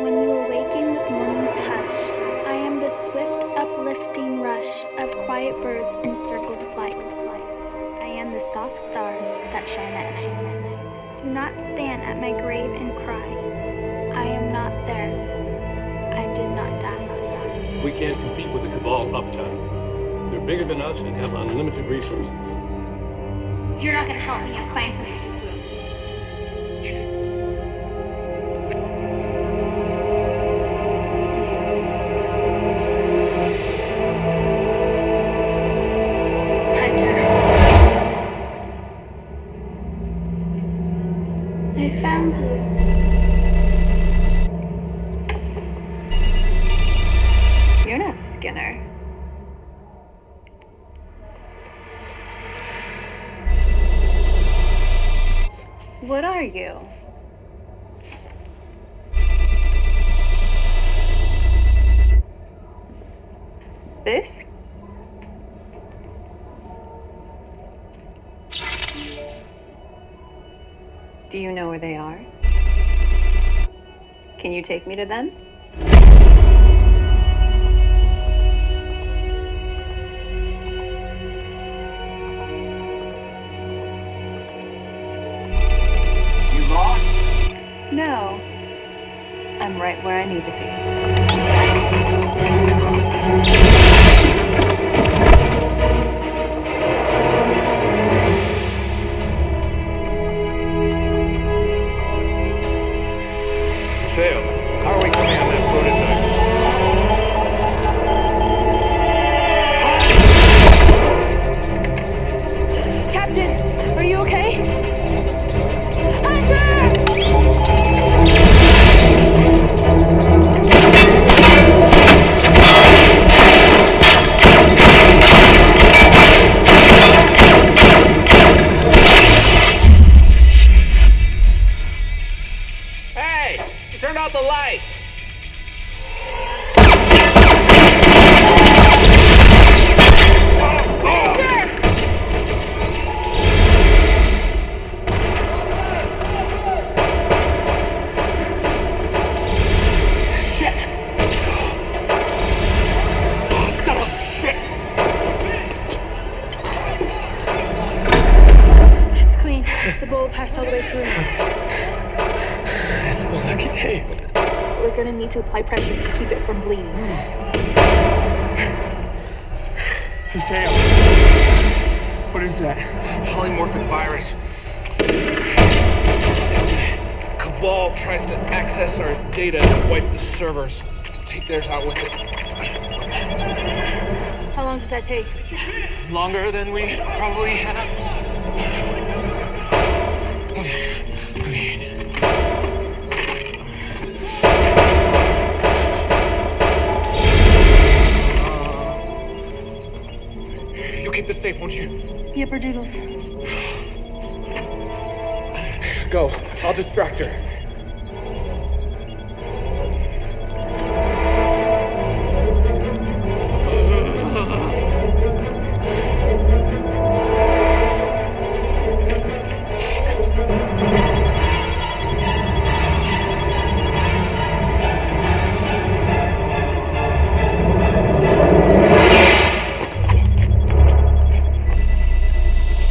When you awaken with morning's hush, I am the swift uplifting rush of quiet birds in circled flight. I am the soft stars that shine at night. Do not stand at my grave and cry. I am not there. I did not die. We can't compete with the Cabal uptime. They're bigger than us and have unlimited resources. If you're not gonna help me, I'll find somebody who will. I found you. You're not Skinner. What are you? This? Do you know where they are? Can you take me to them? You lost? No. I'm right where I need to be. roll past all the way through now. It's my lucky day. We're gonna need to apply pressure to keep it from bleeding. Hussein, what is that? Polymorphic virus. Cabal tries to access our data and wipe the servers. Take theirs out with it. How long does that take? Longer than we probably have. You'll keep this safe, won't you? Yipper doodles. Go. I'll distract her.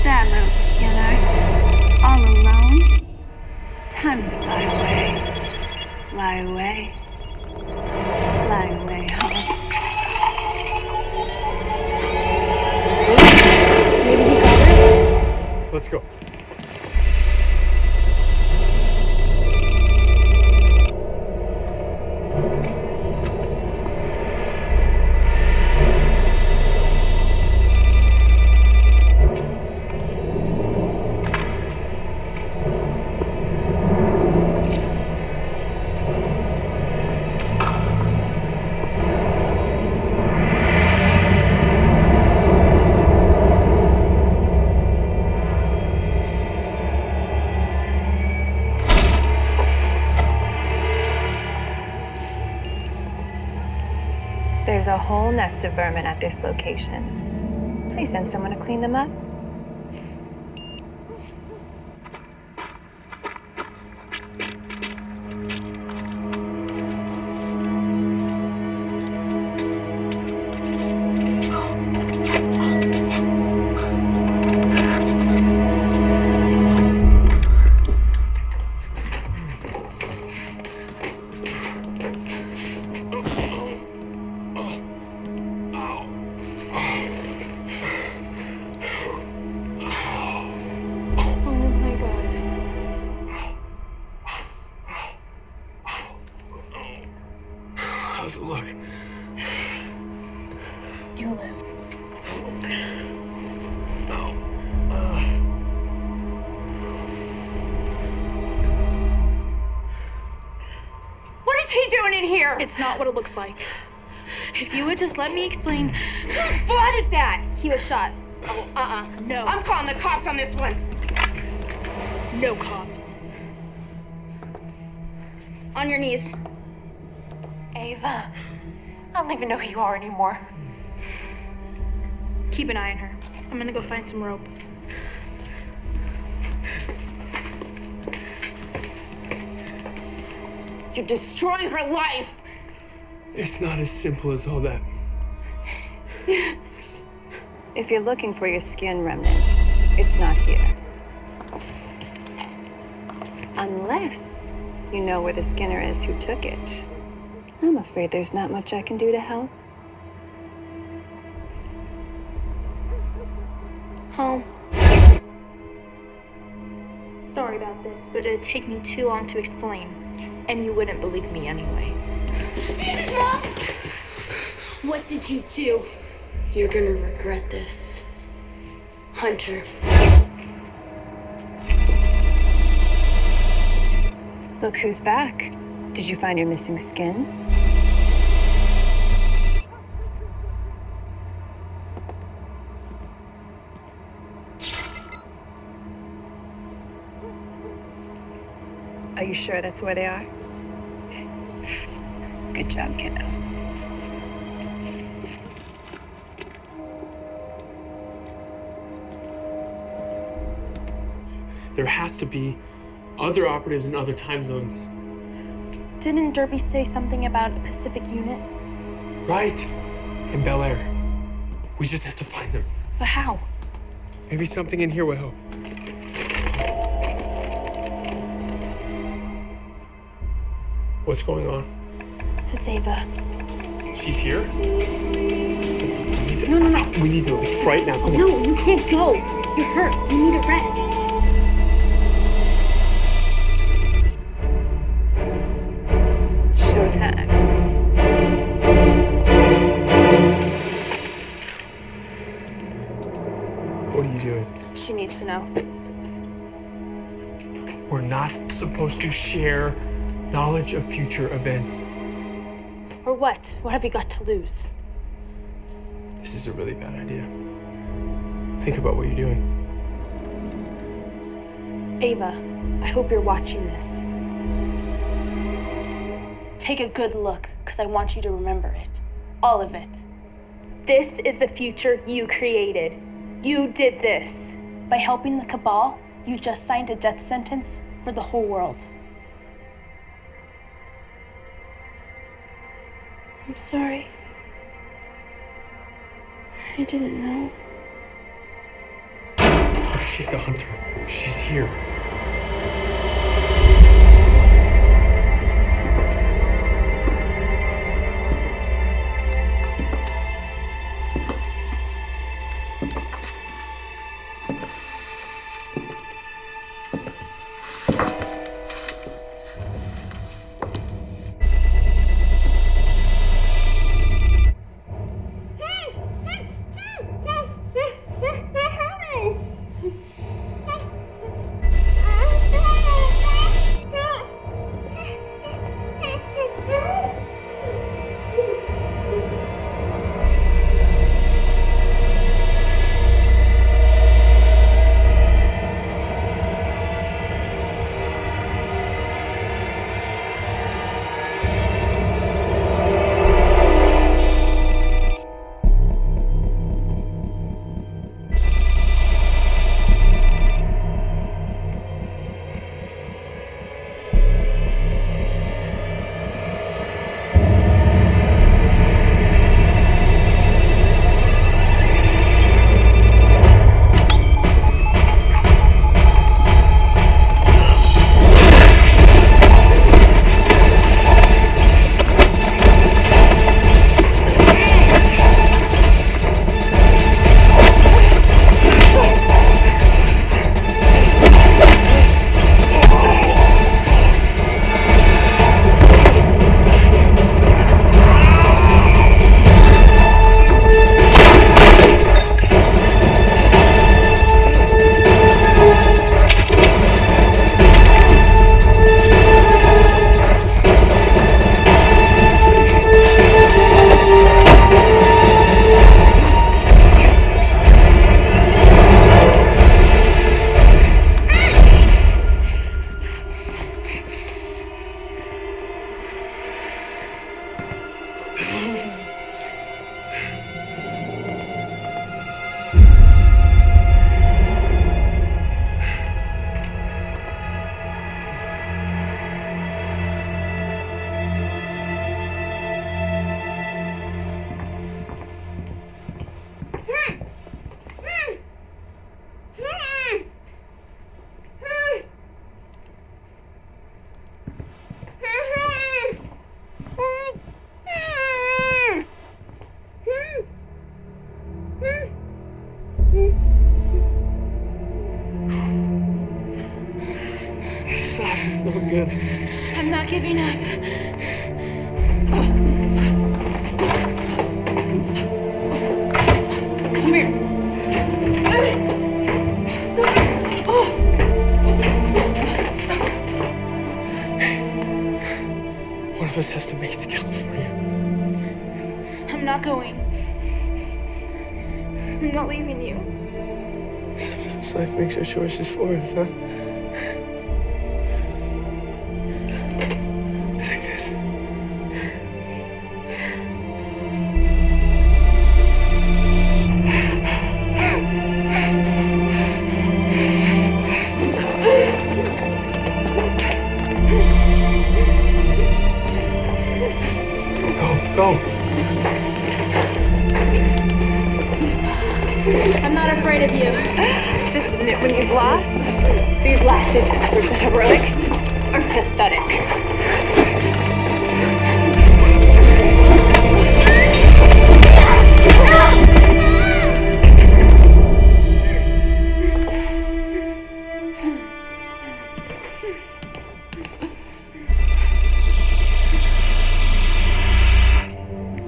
Sad little Skinner. All alone. Time to fly away. Fly away. Fly away, huh? Maybe he got her? Let's go. There's a whole nest of vermin at this location. Please send someone to clean them up. How's it look? You'll live. What is he doing in here? It's not what it looks like. If you would just let me explain. What is that? He was shot. Oh, No. I'm calling the cops on this one. No cops. On your knees. Ava, I don't even know who you are anymore. Keep an eye on her. I'm gonna go find some rope. You're destroying her life. It's not as simple as all that. If you're looking for your skin remnant, it's not here. Unless you know where the Skinner is who took it. I'm afraid there's not much I can do to help. Home. Sorry about this, but it'd take me too long to explain. And you wouldn't believe me anyway. Jesus, Mom! What did you do? You're gonna regret this. Hunter. Look who's back. Did you find your missing skin? Are you sure that's where they are? Good job, kiddo. There has to be other operatives in other time zones. Didn't Derby say something about a Pacific unit? Right. In Bel Air. We just have to find them. But how? Maybe something in here will help. What's going on? It's Ava. She's here? No. We need to leave right now. Come on. No, you can't go. You're hurt. You need a rest. Showtime. What are you doing? She needs to know. We're not supposed to share knowledge of future events. Or what? What have you got to lose? This is a really bad idea. Think about what you're doing. Ava, I hope you're watching this. Take a good look, because I want you to remember it. All of it. This is the future you created. You did this. By helping the Cabal, you just signed a death sentence for the whole world. I'm sorry. I didn't know. Oh shit, the hunter. She's here. So good. I'm not giving up. Come here. One of us has to make it to California. I'm not going. I'm not leaving you. Sometimes life makes our choices for us, huh? Like this. Go. I'm not afraid of you. Just admit when you've lost. These last-ditch efforts at heroics are pathetic.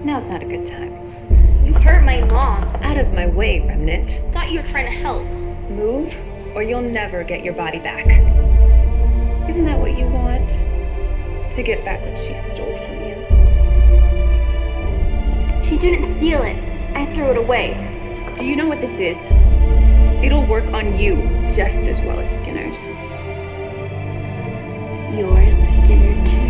Now's not a good time. You hurt my mom. Out of my way, Remnant. Thought you were trying to help. Move, or you'll never get your body back. Isn't that what you want? To get back what she stole from you? She didn't steal it. I threw it away. Do you know what this is? It'll work on you just as well as Skinner's. You're a Skinner too.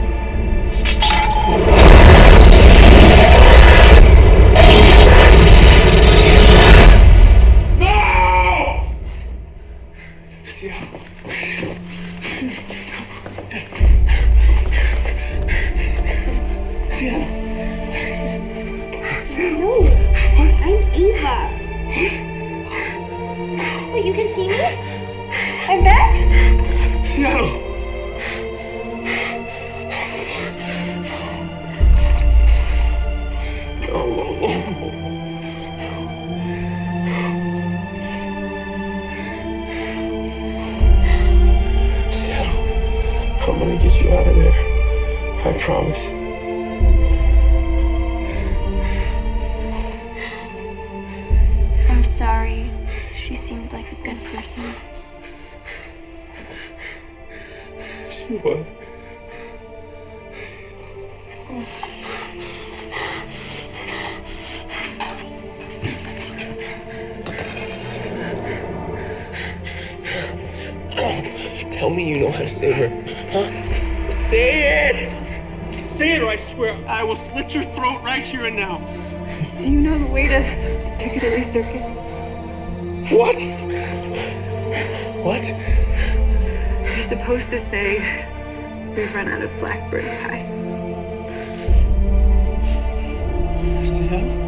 No, I'm Ava. Wait, you can see me? I'm back? Seattle! Seattle, I'm gonna get you out of there. I promise. I'm sorry. She seemed like a good person. She was. Tell me you know how to save her, huh? Say it! Say it or I swear I will slit your throat right here and now. Do you know the way to Piccadilly Circus? What? What? You're supposed to say, we've run out of blackbird pie. Seattle?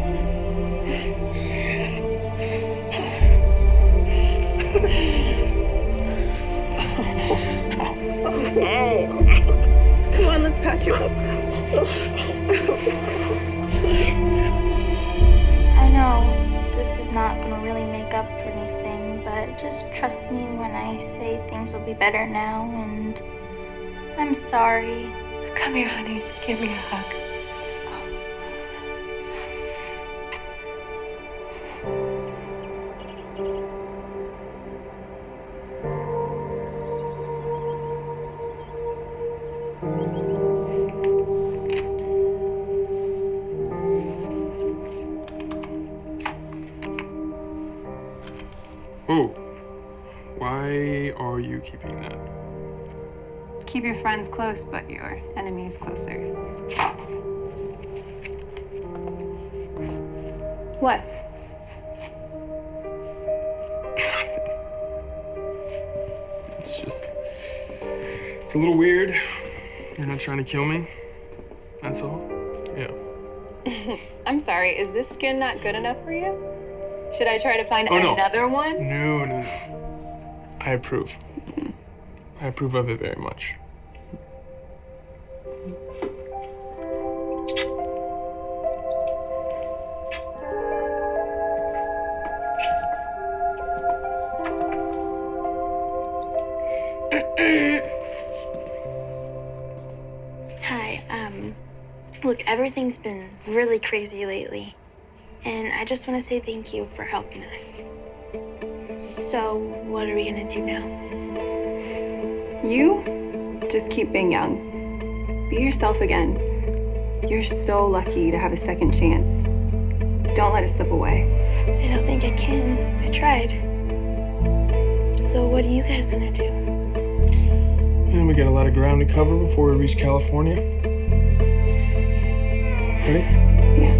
Come on, let's patch you up. I know this is not gonna really make up for anything, but just trust me when I say things will be better now, and I'm sorry. Come here, honey. Give me a hug. Oh, why are you keeping that? Keep your friends close, but your enemies closer. What? It's a little weird. You're not trying to kill me. That's all. Yeah. I'm sorry, is this skin not good enough for you? Should I try to find another one? No. I approve. I approve of it very much. Hi, look, everything's been really crazy lately, and I just want to say thank you for helping us. So, what are we gonna do now? You just keep being young. Be yourself again. You're so lucky to have a second chance. Don't let it slip away. I don't think I can. I tried. So, what are you guys gonna do? And we got a lot of ground to cover before we reach California. Ready? Yeah.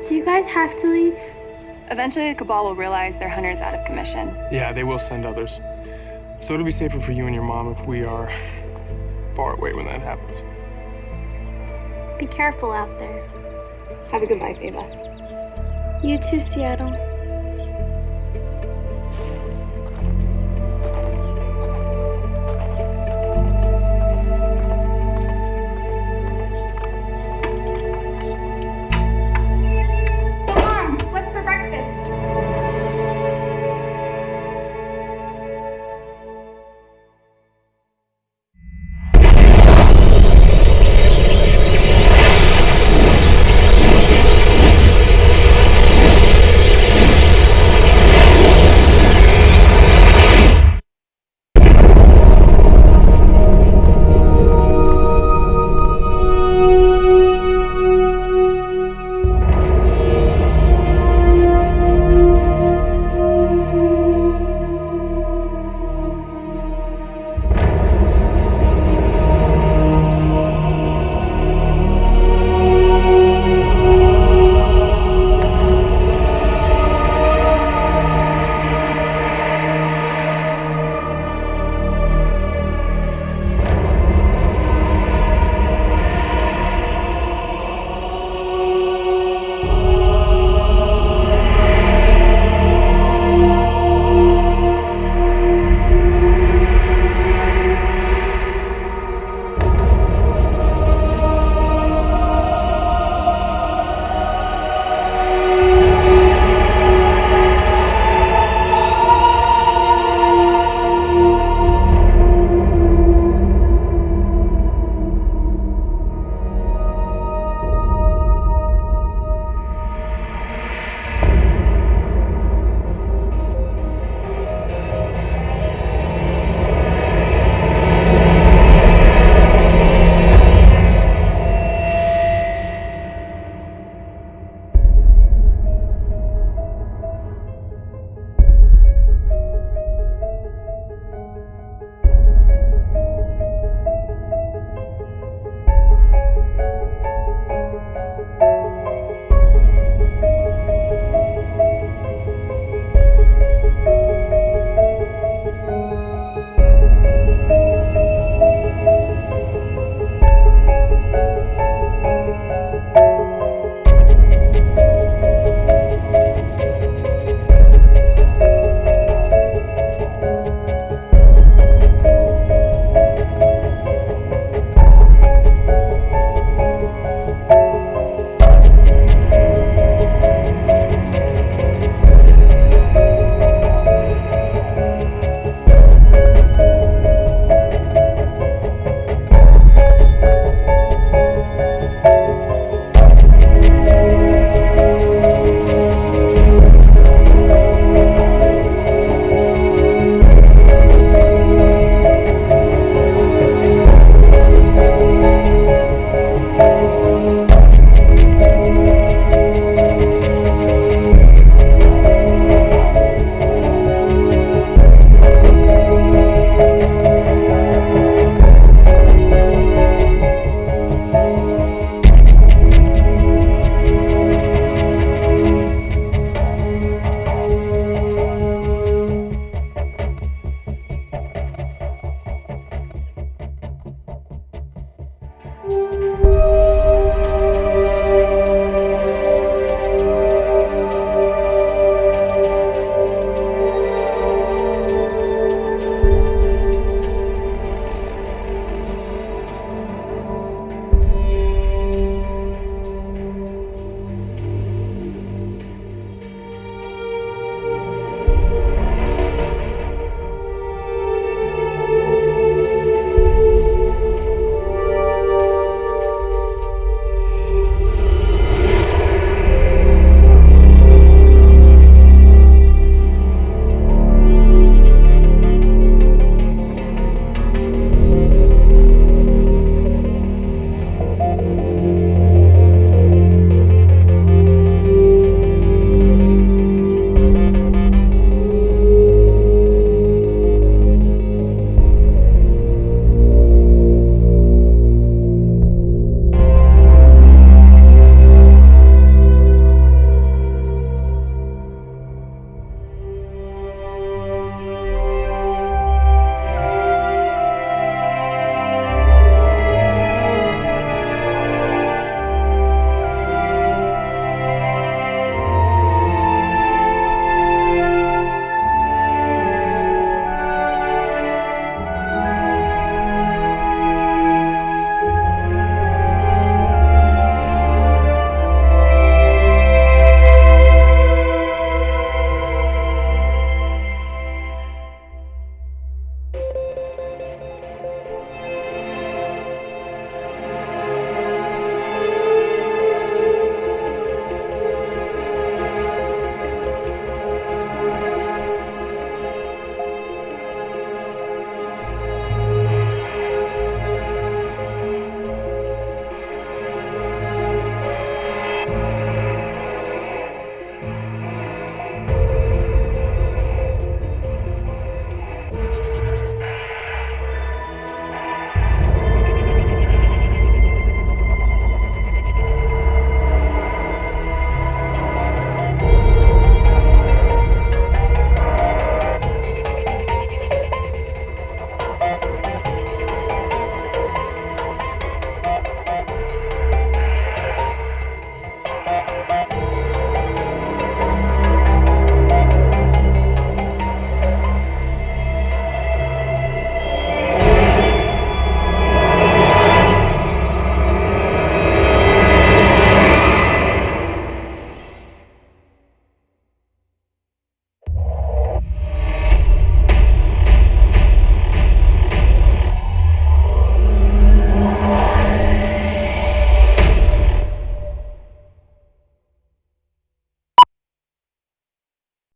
Do you guys have to leave? Eventually, the Cabal will realize their hunter's out of commission. Yeah, they will send others. So it'll be safer for you and your mom if we are far away when that happens. Be careful out there. Have a good life, Ava. You too, Seattle.